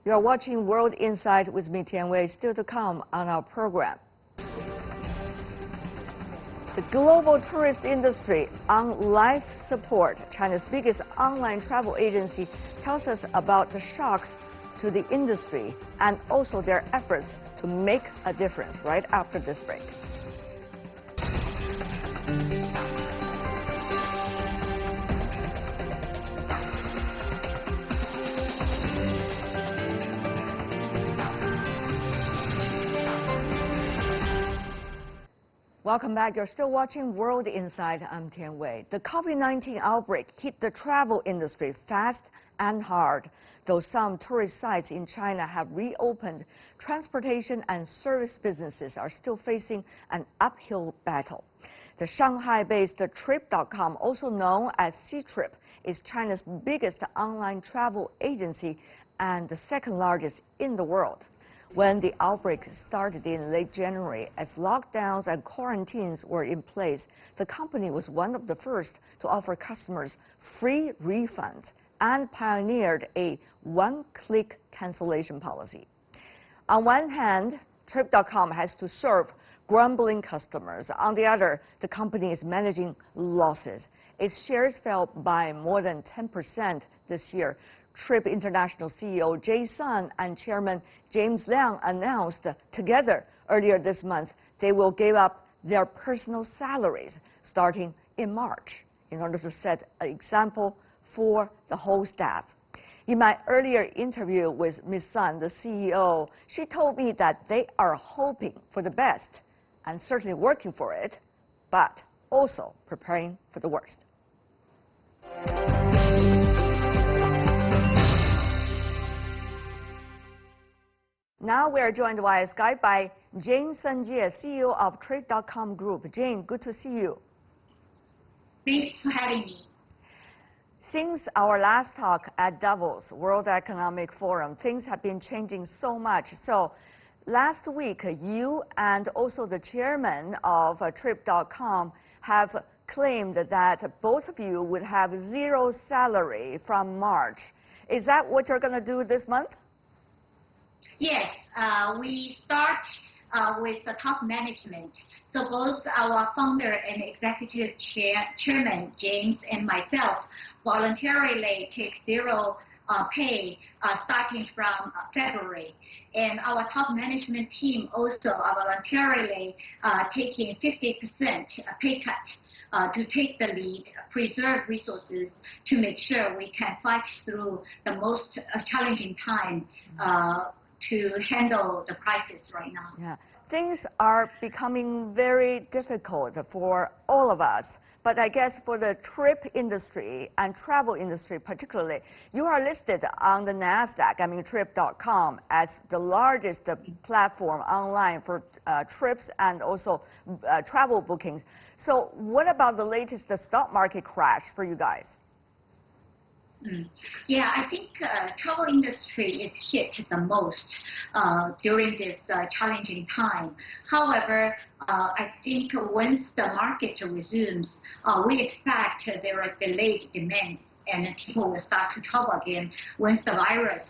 You're watching World Insight with me, Tian Wei. Still to come on our program. The global tourist industry on life support. China's biggest online travel agency tells us about the shocks to the industry and also their efforts to make a difference right after this break. Welcome back. You're still watching World Insight. I'm Tian Wei. The COVID-19 outbreak hit the travel industry fast and hard. Though some tourist sites in China have reopened, transportation and service businesses are still facing an uphill battle. The Shanghai-based Ctrip.com, also known as Ctrip, is China's biggest online travel agency and the second largest in the world. When the outbreak started in late January, as lockdowns and quarantines were in place, the company was one of the first to offer customers free refunds and pioneered a one-click cancellation policy. On one hand, Trip.com has to serve grumbling customers. On the other, the company is managing losses. Its shares fell by more than 10% this year. Trip International CEO Jay Sun and Chairman James Liang announced together earlier this month they will give up their personal salaries starting in March in order to set an example for the whole staff. In my earlier interview with Ms. Sun, the CEO, she told me that they are hoping for the best and certainly working for it, but also preparing for the worst. Now we are joined via Skype by Jane Sanjie, CEO of Trip.com Group. Jane, good to see you. Thanks for having me. Since our last talk at Davos, World Economic Forum, things have been changing so much. So last week, you and also the chairman of Trip.com have claimed that both of you would have zero salary from March. Is that what you're going to do this month? Yes, we start with the top management. So both our founder and executive chairman, James, and myself voluntarily take zero pay starting from February. And our top management team also are voluntarily taking 50% pay cut to take the lead, preserve resources to make sure we can fight through the most challenging time to handle the crisis right now. Yeah. Things are becoming very difficult for all of us. But I guess for the trip industry and travel industry particularly, you are listed on the NASDAQ, Trip.com, as the largest platform online for trips and also travel bookings. So what about the latest stock market crash for you guys? Yeah, I think travel industry is hit the most during this challenging time. However, I think once the market resumes, we expect there are delayed demands and people will start to travel again once the virus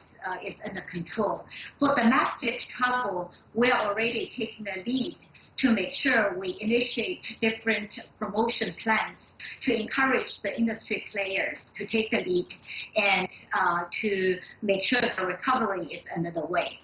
is under control. For domestic travel, we are already taking the lead to make sure we initiate different promotion plans to encourage the industry players to take the lead and to make sure the recovery is underway.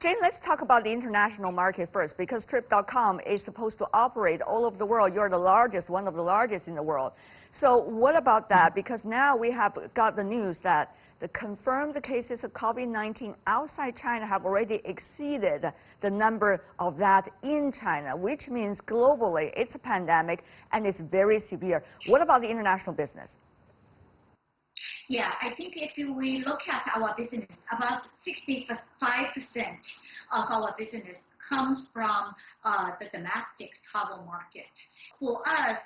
Jane, let's talk about the international market first, because Trip.com is supposed to operate all over the world. You're the largest, one of the largest in the world. So what about that? Because now we have got the news that the confirmed cases of COVID-19 outside China have already exceeded the number of that in China, which means globally it's a pandemic and it's very severe. What about the international business? Yeah, I think if we look at our business, about 65% of our business comes from the domestic travel market. For us,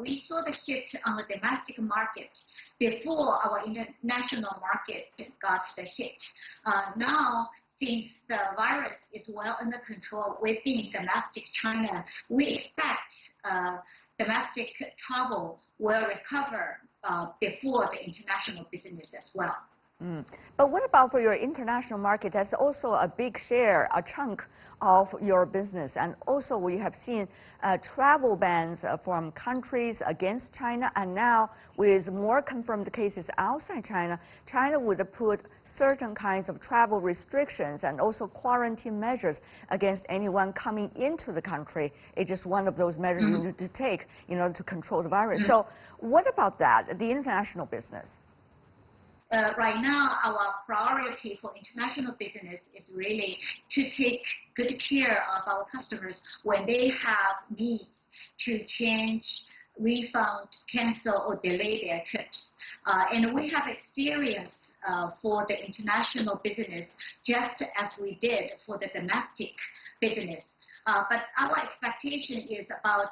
we saw the hit on the domestic market before our international market got the hit. Now, since the virus is well under control within domestic China, we expect domestic travel will recover before the international business as well. But what about for your international market? That's also a big share, a chunk of your business. And also we have seen travel bans from countries against China. And now with more confirmed cases outside China, China would put certain kinds of travel restrictions and also quarantine measures against anyone coming into the country. It's just one of those measures you need to take in order to control the virus. So what about that, the international business? Right now, our priority for international business is really to take good care of our customers when they have needs to change, refund, cancel, or delay their trips. And we have experience for the international business just as we did for the domestic business. But our expectation is about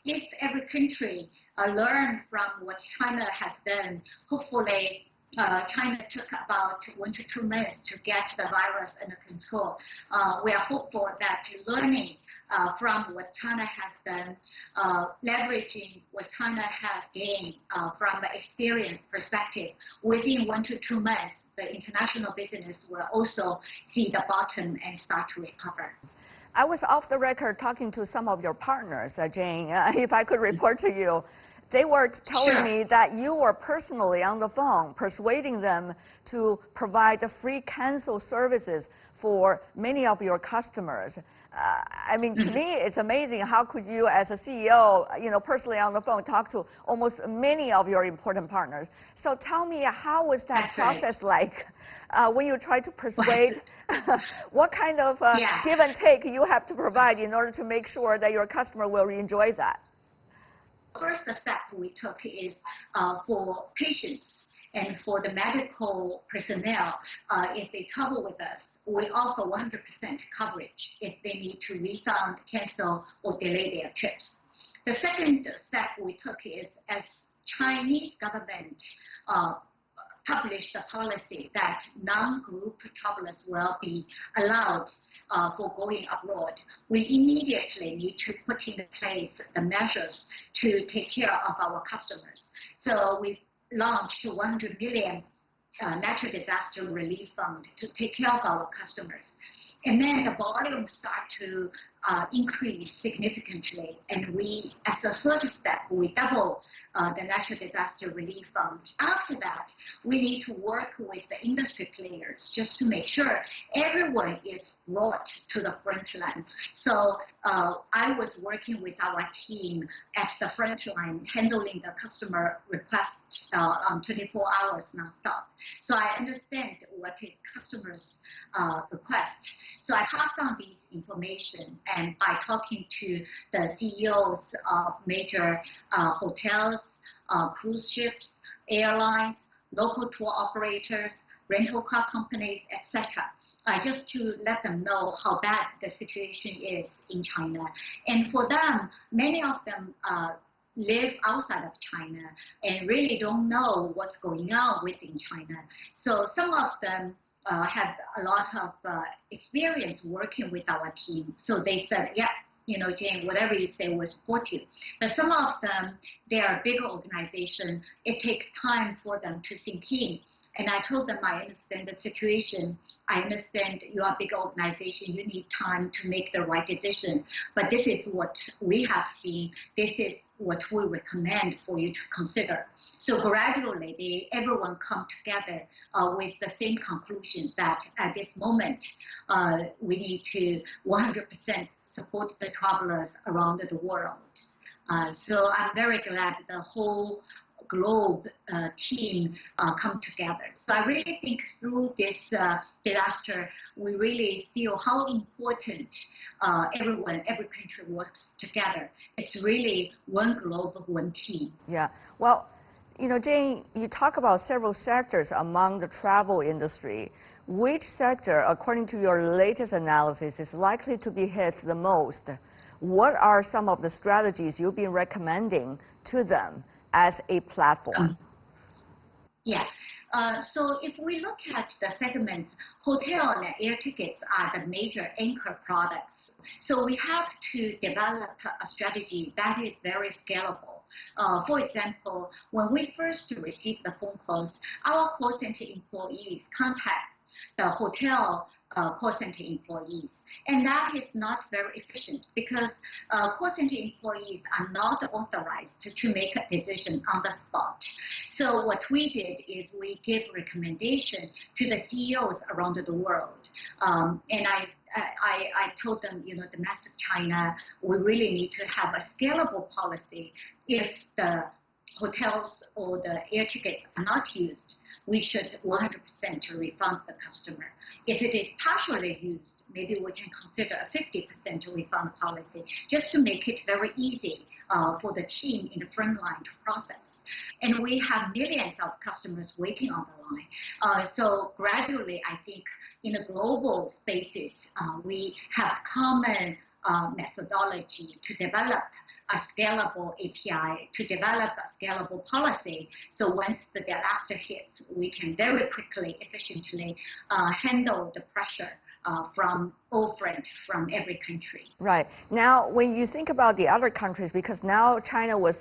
if every country learn from what China has done, hopefully China took about 1 to 2 months to get the virus under control. We are hopeful that learning from what China has done, leveraging what China has gained from the experience perspective, within 1 to 2 months, the international business will also see the bottom and start to recover. I was off the record talking to some of your partners, Jane, if I could report to you. They were telling me that you were personally on the phone persuading them to provide the free cancel services for many of your customers. I mean, to me, it's amazing. How could you, as a CEO, personally on the phone, talk to almost many of your important partners? So tell me, how was that process like when you try to persuade? What kind of give and take you have to provide in order to make sure that your customer will enjoy that? First step we took is for patients and for the medical personnel, if they travel with us, we offer 100% coverage if they need to refund, cancel, or delay their trips. The second step we took is as Chinese government published a policy that non-group travelers will be allowed for going abroad, we immediately need to put in place the measures to take care of our customers. So we launched 100 million natural disaster relief fund to take care of our customers. And then the volume start to increase significantly. And we, as a third step, we double the natural disaster relief fund. After that, we need to work with the industry players just to make sure everyone is brought to the front line. So I was working with our team at the front line, handling the customer requests on 24 hours nonstop. So I understand what is customers' request. So I pass on this information, and by talking to the CEOs of major hotels, cruise ships, airlines, local tour operators, rental car companies, etc., just to let them know how bad the situation is in China. And for them, many of them live outside of China and really don't know what's going on within China. So some of them have a lot of experience working with our team. So they said, yeah, Jane, whatever you say, we'll support you. But some of them, they are a bigger organization. It takes time for them to sink in. And I told them, I understand the situation. I understand you are a big organization. You need time to make the right decision. But this is what we have seen. This is what we recommend for you to consider. So gradually, everyone come together with the same conclusion that at this moment, we need to 100% support the travelers around the world. So I'm very glad the whole globe team come together. So I really think through this disaster, we really feel how important everyone, every country works together. It's really one globe, one team. Yeah. Well, Jane, you talk about several sectors among the travel industry. Which sector, according to your latest analysis, is likely to be hit the most? What are some of the strategies you've been recommending to them as a platform? Yeah. So if we look at the segments, hotel and air tickets are the major anchor products. So we have to develop a strategy that is very scalable. For example, when we first received the phone calls, our call center employees contact the hotel call center employees. And that is not very efficient because call center employees are not authorized to make a decision on the spot. So what we did is we gave recommendation to the CEOs around the world. And I told them, domestic China, we really need to have a scalable policy. If the hotels or the air tickets are not used, we should 100% refund the customer. If it is partially used, maybe we can consider a 50% refund policy, just to make it very easy for the team in the front line to process. And we have millions of customers waiting on the line. So gradually, I think in the global spaces, we have common methodology to develop a scalable API, to develop a scalable policy. So once the disaster hits, we can very quickly, efficiently handle the pressure from all fronts, from every country. Right. Now, when you think about the other countries, because now China was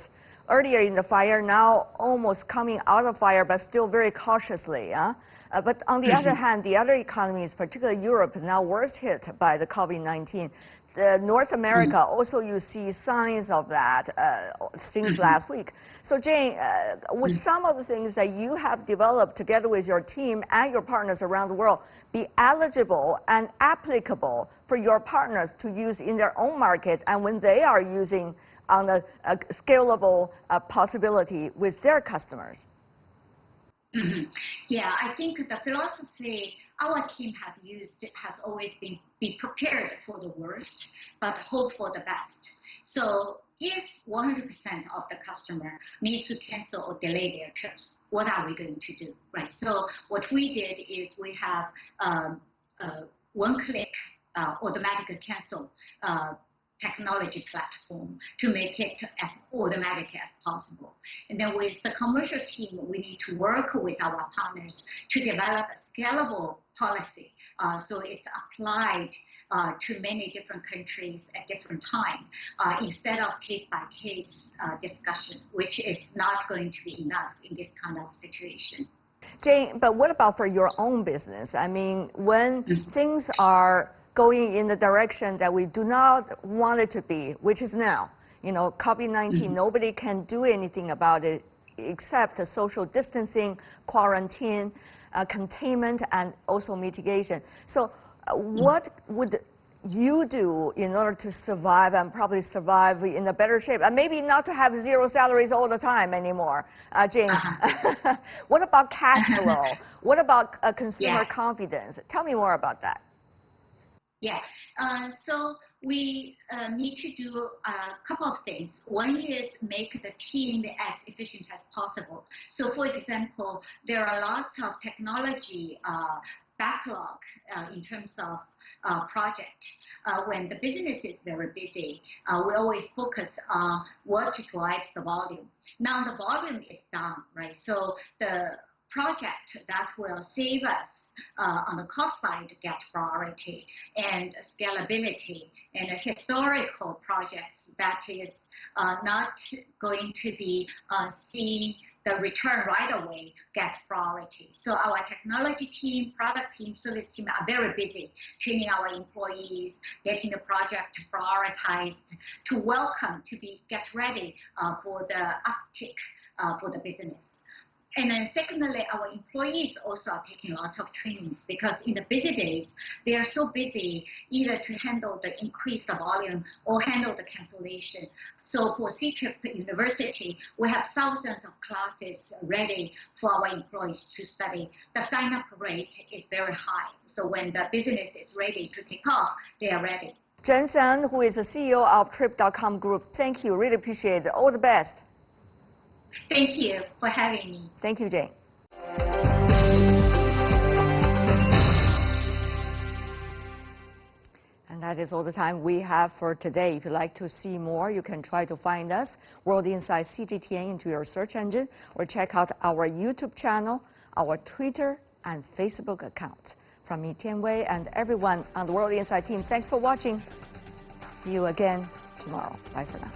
earlier in the fire, now almost coming out of fire, but still very cautiously. But on the other hand, the other economies, particularly Europe, now worse hit by the COVID-19. North America, also you see signs of that since last week. So Jane, with some of the things that you have developed together with your team and your partners around the world, be eligible and applicable for your partners to use in their own market, and when they are using on a scalable possibility with their customers? Yeah, I think the philosophy our team have used has always been be prepared for the worst, but hope for the best. So if 100% of the customer needs to cancel or delay their trips, what are we going to do, right? So what we did is we have one-click automatic cancel technology platform to make it as automatic as possible. And then with the commercial team, we need to work with our partners to develop a scalable policy. So it's applied to many different countries at different times instead of case-by-case discussion, which is not going to be enough in this kind of situation. Jane, but what about for your own business? I mean, when things are going in the direction that we do not want it to be, which is now, COVID-19, nobody can do anything about it except social distancing, quarantine, containment, and also mitigation. So what would you do in order to survive and probably survive in a better shape? And maybe not to have zero salaries all the time anymore, Jane. What about cash flow? What about consumer confidence? Tell me more about that. Yeah, so we need to do a couple of things. One is make the team as efficient as possible. So for example, there are lots of technology backlog in terms of project. When the business is very busy, we always focus on what drives the volume. Now the volume is down, right? So the project that will save us on the cost side get priority, and scalability, and historical projects that is not going to be seeing the return right away gets priority. So our technology team, product team, service team are very busy training our employees, getting the project prioritized, to welcome, get ready for the uptick for the business. And then secondly, our employees also are taking lots of trainings, because in the busy days, they are so busy either to handle the increased volume or handle the cancellation. So for Ctrip University, we have thousands of classes ready for our employees to study. The sign-up rate is very high. So when the business is ready to take off, they are ready. Jen Shen, who is the CEO of Trip.com Group, thank you. Really appreciate it. All the best. Thank you for having me. Thank you, Jane. And that is all the time we have for today. If you'd like to see more, you can try to find us, World Insight CGTN, into your search engine, or check out our YouTube channel, our Twitter and Facebook accounts. From me, Tian Wei, and everyone on the World Insight team, thanks for watching. See you again tomorrow. Bye for now.